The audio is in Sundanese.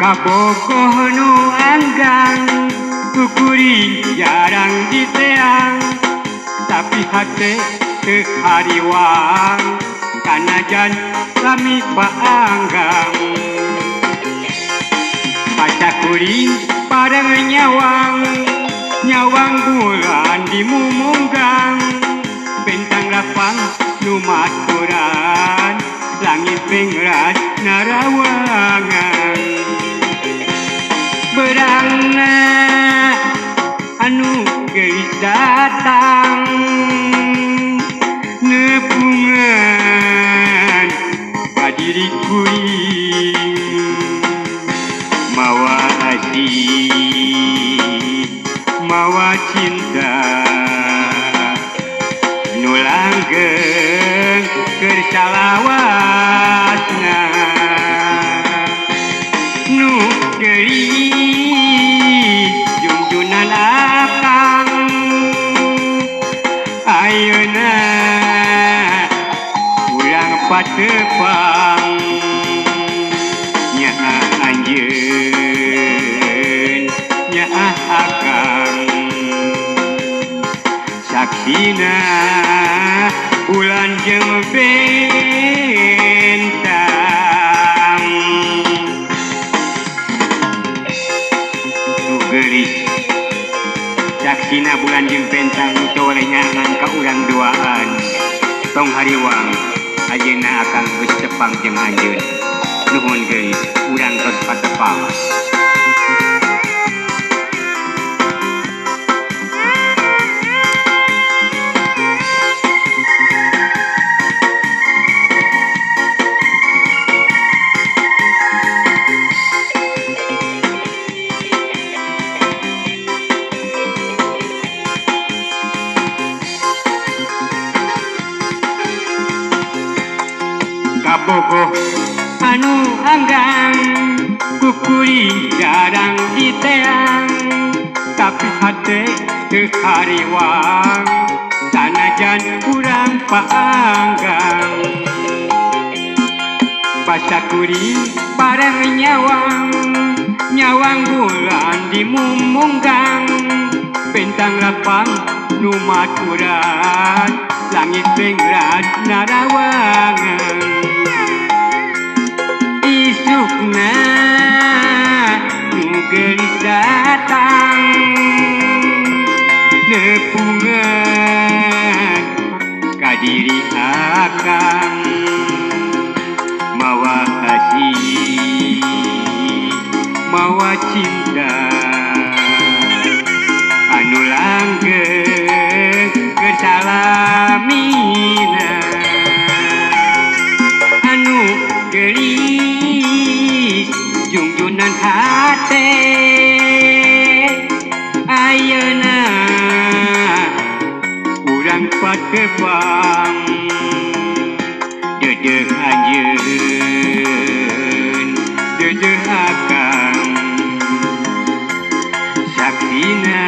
kabogoh nu anggang kukuring jarang diteang tapi hate teu hariwang kanajan lami paanggang paca kuring pareng nyawang bulan dimumunggang bentang lapang nu maturan langit pengrat narawangan berangna anu geus datang nepungan ka diri kuring mawa asih mawa cinta nu langgeng keur salawatna nu geulis junjunan akang ayeuna urang patepang nyaah anjeun nyaah akang saksina bulan jeung bentang nu geulis saksina bulan jeung bentang nu teu oleh nyangan ka urang duaan tong hariwang ayeuna akang geus tepang jeung anjeun nuhun geulis urang tos patepang. Kabogoh anu anggang kukuring jarang diteang tapi hate teu hariwang sanajan urang paanggang basa kuring pareng nyawang bulan dimumunggang bentang lapang nu maturan langit pengrat narawangan isukna nu geulis datang nepungan ka diri akang mawa asih mawa cinta anu langgeng keur salamina anu geulis junjunan hate ayeuna urang patepang deudeuh anjeun deudeuh akang saksina